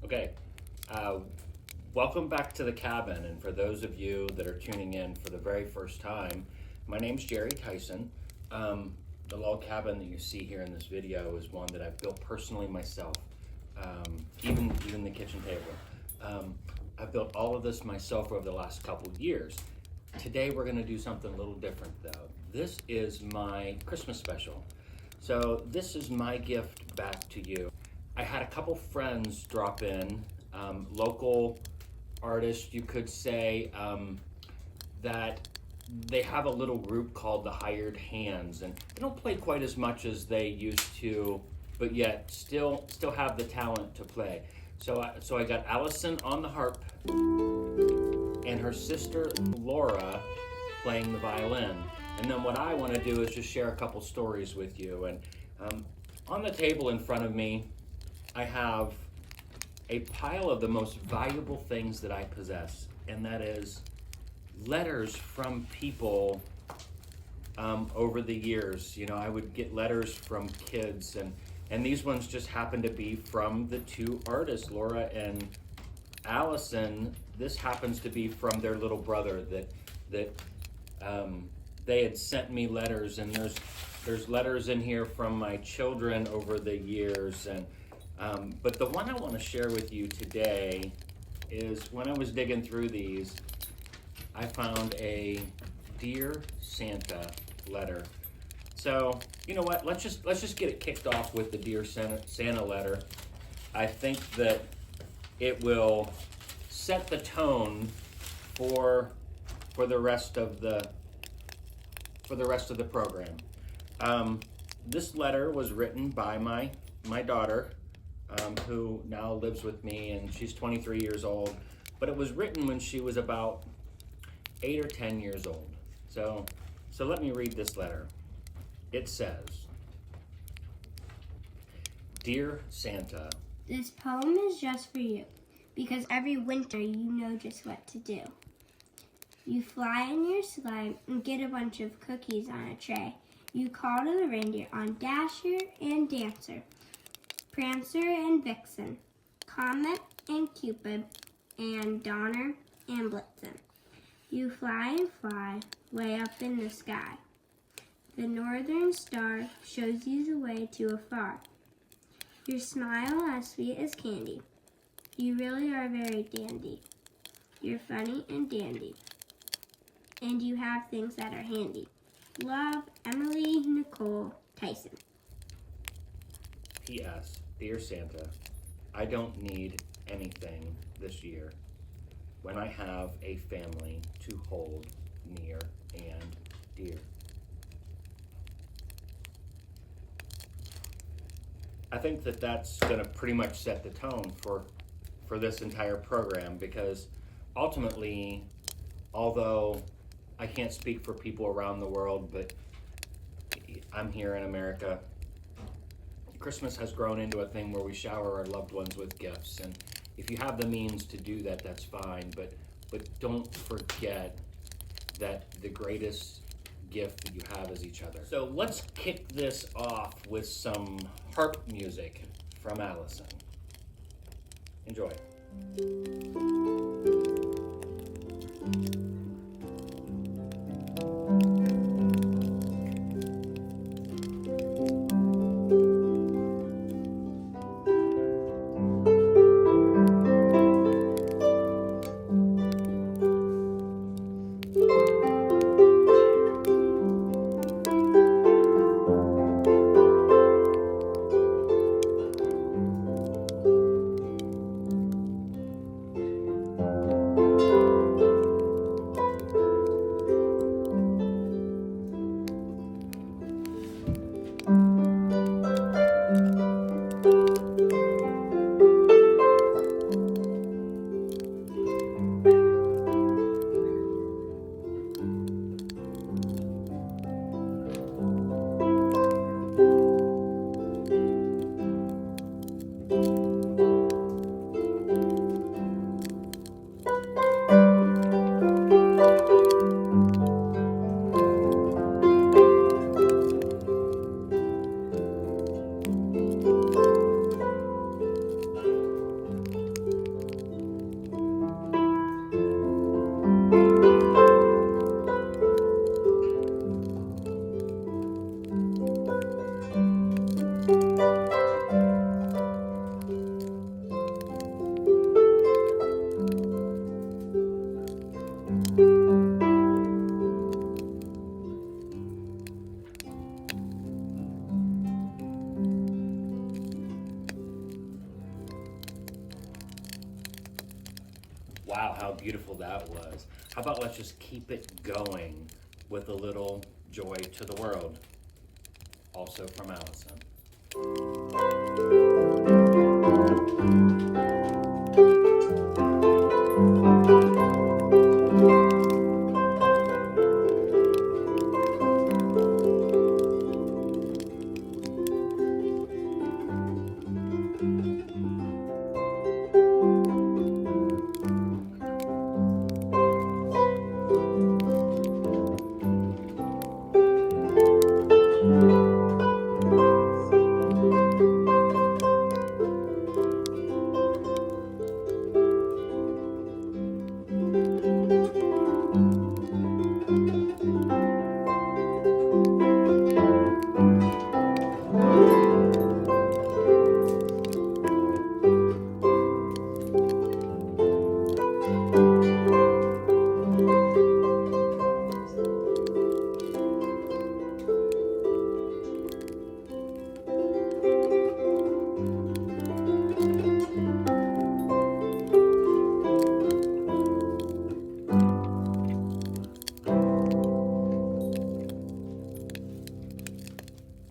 Okay, welcome back to the cabin. And for those of you that are tuning in for the very first time, my name's Jerry Tyson. The log cabin that you see here in this video is one that I've built personally myself, even the kitchen table. I've built all of this myself over the last couple of years. Today we're going to do something a little different though. This is my Christmas special. So this is my gift back to you. I had a couple friends drop in, local artists, you could say, that they have a little group called the Hired Hands, and they don't play quite as much as they used to, but yet still have the talent to play. So I got Allison on the harp and her sister Laura playing the violin. And then what I want to do is just share a couple stories with you. And on the table in front of me, I have a pile of the most valuable things that I possess, and that is letters from people over the years. You know, I would get letters from kids, and these ones just happen to be from the two artists, Laura and Allison. This happens to be from their little brother that they had sent me letters, and there's letters in here from my children over the years. And but the one I want to share with you today is when I was digging through these, I found a Dear Santa letter. So you know what? Let's just get it kicked off with the Dear Santa letter. I think that it will set the tone for the rest of the program. This letter was written by my daughter, who now lives with me, and she's 23 years old. But it was written when she was about 8 or 10 years old. So let me read this letter. It says, Dear Santa, this poem is just for you, because every winter you know just what to do. You fly in your sled and get a bunch of cookies on a tray. You call to the reindeer on Dasher and Dancer, Prancer and Vixen, Comet and Cupid, and Donner and Blitzen. You fly and fly way up in the sky. The northern star shows you the way to afar. Your smile as sweet as candy. You really are very dandy. You're funny and dandy. And you have things that are handy. Love, Emily Nicole Tyson. P.S. Dear Santa, I don't need anything this year when I have a family to hold near and dear. I think that that's going to pretty much set the tone for this entire program, because ultimately, although I can't speak for people around the world, but I'm here in America, Christmas has grown into a thing where we shower our loved ones with gifts. And if you have the means to do that, that's fine. But don't forget that the greatest gift that you have is each other. So let's kick this off with some harp music from Allison. Enjoy. Wow, how beautiful that was. How about let's just keep it going with a little joy to the world, also from Allison.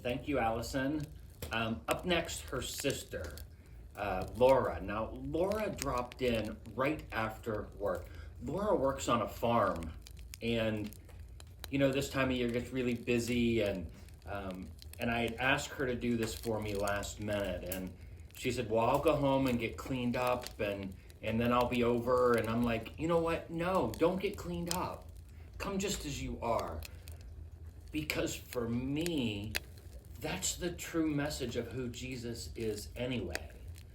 Thank you, Allison. Up next, her sister, Laura. Now, Laura dropped in right after work. Laura works on a farm, and this time of year gets really busy, and I had asked her to do this for me last minute, and she said, well, I'll go home and get cleaned up, and then I'll be over. And I'm like, you know what? No, don't get cleaned up. Come just as you are. Because for me, that's the true message of who Jesus is anyway.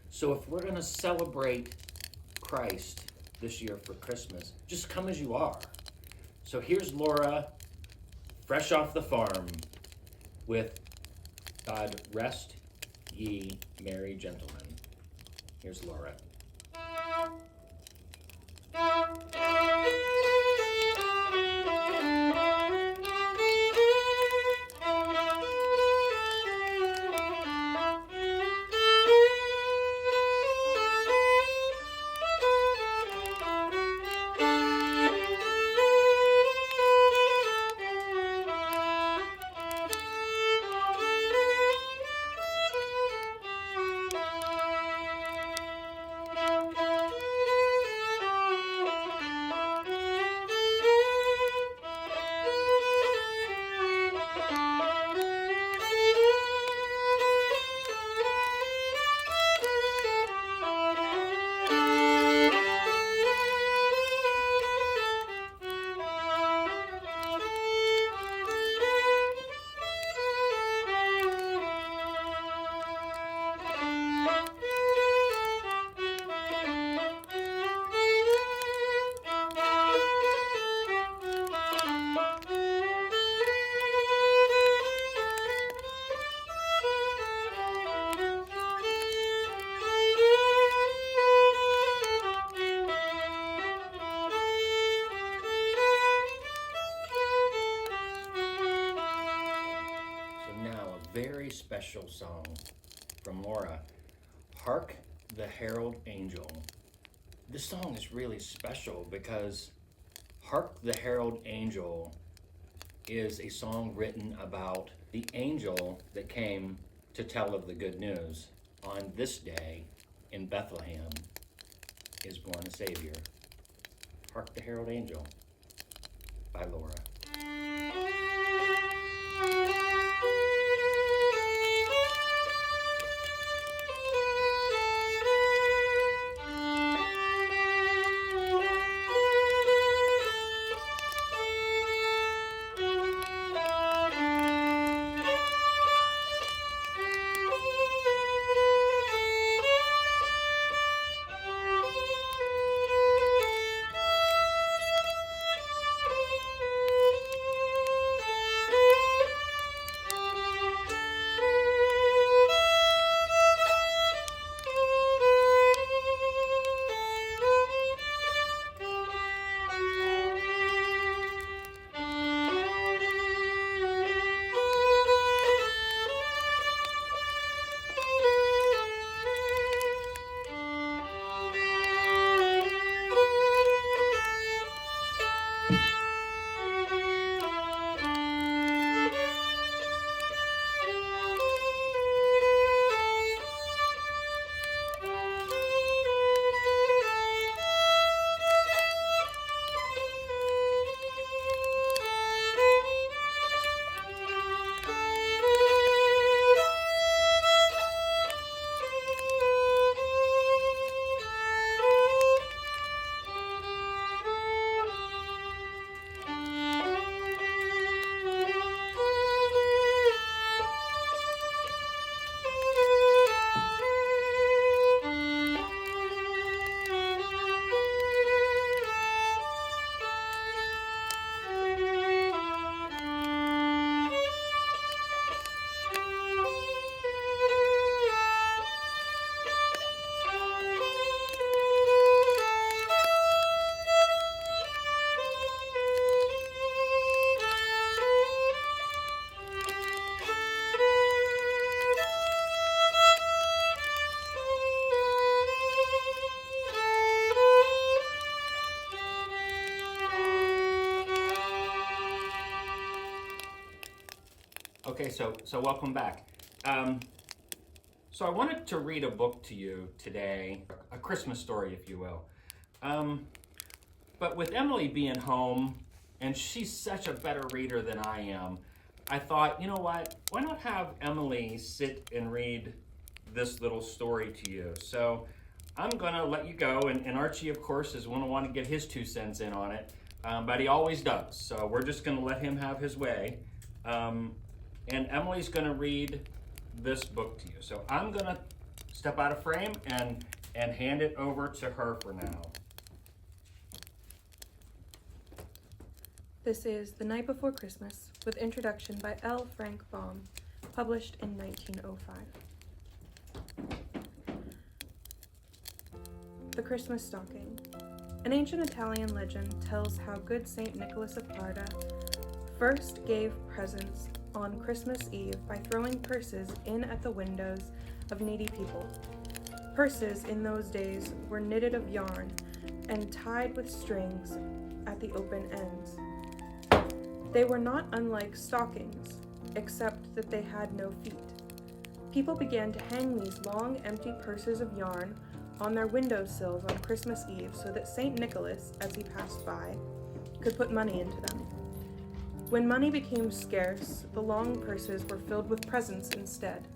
So if we're going to celebrate Christ this year for Christmas, just come as you are. So here's Laura, fresh off the farm, with God Rest Ye Merry Gentlemen. Here's Laura. Very special song from Laura, Hark the Herald Angel. This song is really special because Hark the Herald Angel is a song written about the angel that came to tell of the good news. On this day in Bethlehem is born a Savior. Hark the Herald Angel by Laura. Okay, so welcome back. So I wanted to read a book to you today, a Christmas story, if you will. But with Emily being home, and she's such a better reader than I am, I thought, you know what? Why not have Emily sit and read this little story to you? So I'm gonna let you go, and Archie, of course, is gonna want to get his 2 cents in on it, but he always does. So we're just gonna let him have his way. And Emily's gonna read this book to you. So I'm gonna step out of frame and hand it over to her for now. This is The Night Before Christmas, with introduction by L. Frank Baum, published in 1905. The Christmas Stocking. An ancient Italian legend tells how good Saint Nicholas of Barda first gave presents on Christmas Eve by throwing purses in at the windows of needy people. Purses in those days were knitted of yarn and tied with strings at the open ends. They were not unlike stockings, except that they had no feet. People began to hang these long, empty purses of yarn on their windowsills on Christmas Eve so that St. Nicholas, as he passed by, could put money into them. When money became scarce, the long purses were filled with presents instead,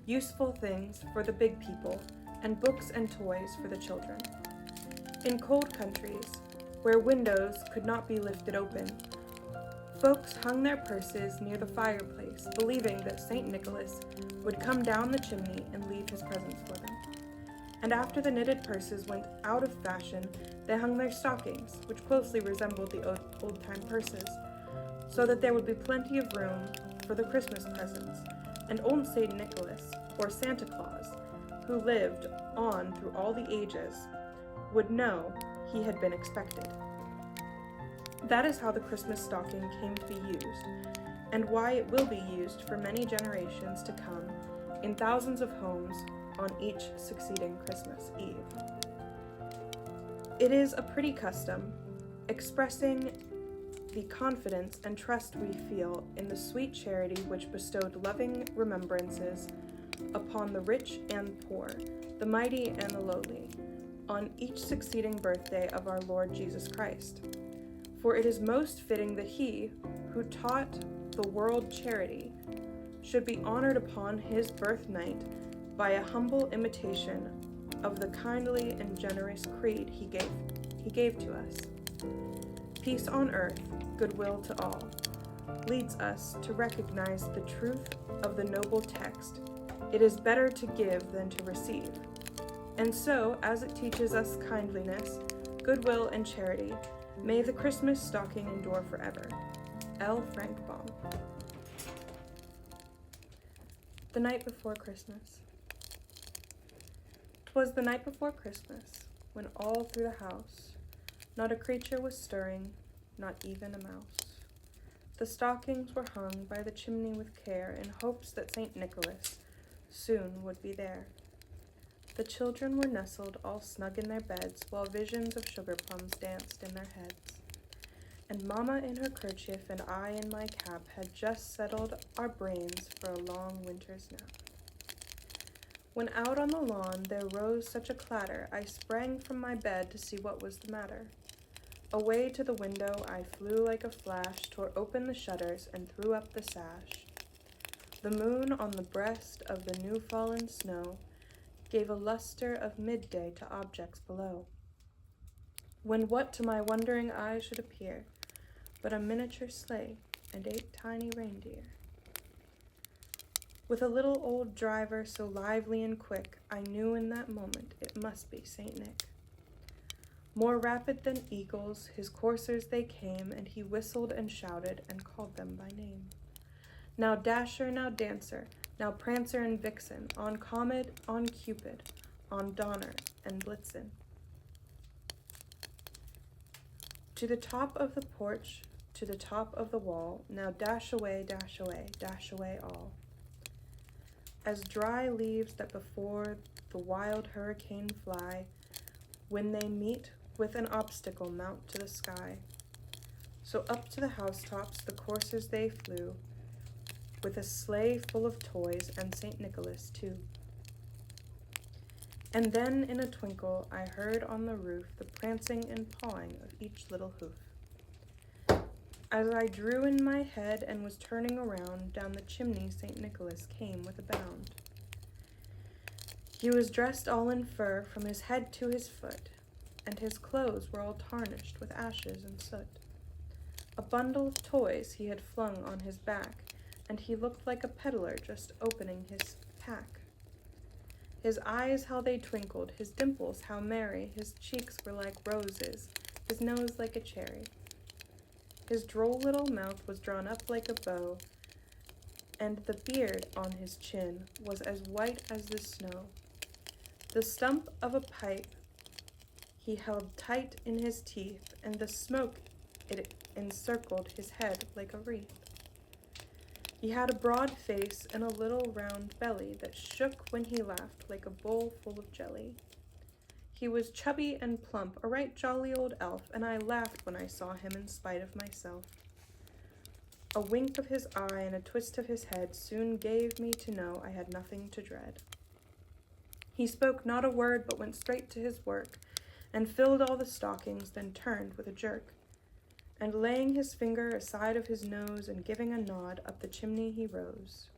useful things for the big people, and books and toys for the children. In cold countries, where windows could not be lifted open, folks hung their purses near the fireplace, believing that St. Nicholas would come down the chimney and leave his presents for them. And after the knitted purses went out of fashion, they hung their stockings, which closely resembled the old-time purses, so that there would be plenty of room for the Christmas presents, and old St. Nicholas, or Santa Claus, who lived on through all the ages, would know he had been expected. That is how the Christmas stocking came to be used, and why it will be used for many generations to come in thousands of homes on each succeeding Christmas Eve. It is a pretty custom, expressing the confidence and trust we feel in the sweet charity which bestowed loving remembrances upon the rich and poor, the mighty and the lowly, on each succeeding birthday of our Lord Jesus Christ. For it is most fitting that he, who taught the world charity, should be honored upon his birth night by a humble imitation of the kindly and generous creed he gave to us. Peace on earth, goodwill to all, leads us to recognize the truth of the noble text, "It is better to give than to receive." And so, as it teaches us kindliness, goodwill, and charity, may the Christmas stocking endure forever. L. Frank Baum. The Night Before Christmas. 'Twas the night before Christmas, when all through the house not a creature was stirring, not even a mouse. The stockings were hung by the chimney with care, in hopes that St. Nicholas soon would be there. The children were nestled all snug in their beds, while visions of sugar plums danced in their heads. And Mamma in her kerchief and I in my cap had just settled our brains for a long winter's nap. When out on the lawn there rose such a clatter, I sprang from my bed to see what was the matter. Away to the window I flew like a flash, tore open the shutters and threw up the sash. The moon on the breast of the new-fallen snow gave a luster of midday to objects below. When what to my wondering eyes should appear but a miniature sleigh and 8 tiny reindeer. With a little old driver so lively and quick, I knew in that moment it must be Saint Nick. More rapid than eagles, his coursers they came, and he whistled and shouted and called them by name. Now Dasher, now Dancer, now Prancer and Vixen, on Comet, on Cupid, on Donner and Blitzen. To the top of the porch, to the top of the wall, now dash away, dash away, dash away all. As dry leaves that before the wild hurricane fly, when they meet with an obstacle mount to the sky. So up to the housetops the coursers they flew, with a sleigh full of toys and St. Nicholas, too. And then, in a twinkle, I heard on the roof the prancing and pawing of each little hoof. As I drew in my head and was turning around, down the chimney St. Nicholas came with a bound. He was dressed all in fur from his head to his foot, and his clothes were all tarnished with ashes and soot. A bundle of toys he had flung on his back, and he looked like a peddler just opening his pack. His eyes, how they twinkled, his dimples, how merry, his cheeks were like roses, his nose like a cherry. His droll little mouth was drawn up like a bow, and the beard on his chin was as white as the snow. The stump of a pipe he held tight in his teeth, and the smoke it encircled his head like a wreath. He had a broad face and a little round belly that shook when he laughed like a bowl full of jelly. He was chubby and plump, a right jolly old elf, and I laughed when I saw him in spite of myself. A wink of his eye and a twist of his head soon gave me to know I had nothing to dread. He spoke not a word, but went straight to his work, and filled all the stockings, then turned with a jerk. And laying his finger aside of his nose and giving a nod, up the chimney he rose.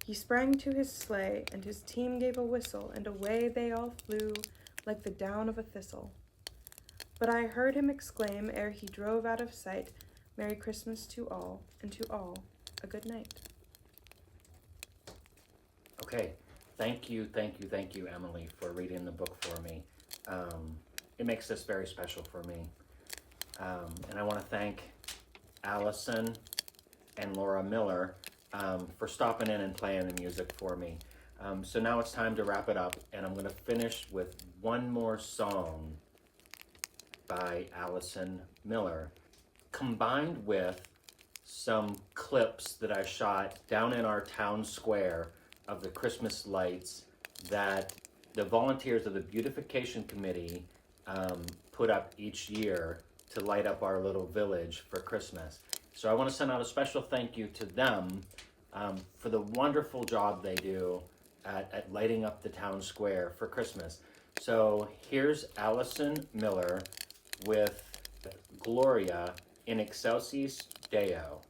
He sprang to his sleigh, and his team gave a whistle, and away they all flew like the down of a thistle. But I heard him exclaim, ere he drove out of sight, "Merry Christmas to all, and to all a good night." Okay, thank you, Emily, for reading the book for me. It makes this very special for me. And I want to thank Allison and Laura Miller for stopping in and playing the music for me. So now it's time to wrap it up, and I'm going to finish with one more song by Allison Miller, combined with some clips that I shot down in our town square of the Christmas lights that the volunteers of the Beautification Committee put up each year to light up our little village for Christmas. So I want to send out a special thank you to them for the wonderful job they do at lighting up the town square for Christmas. So here's Allison Miller with Gloria in Excelsis Deo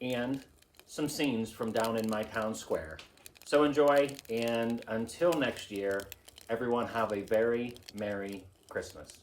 and some scenes from down in my town square. So enjoy, and until next year, everyone have a very Merry Christmas.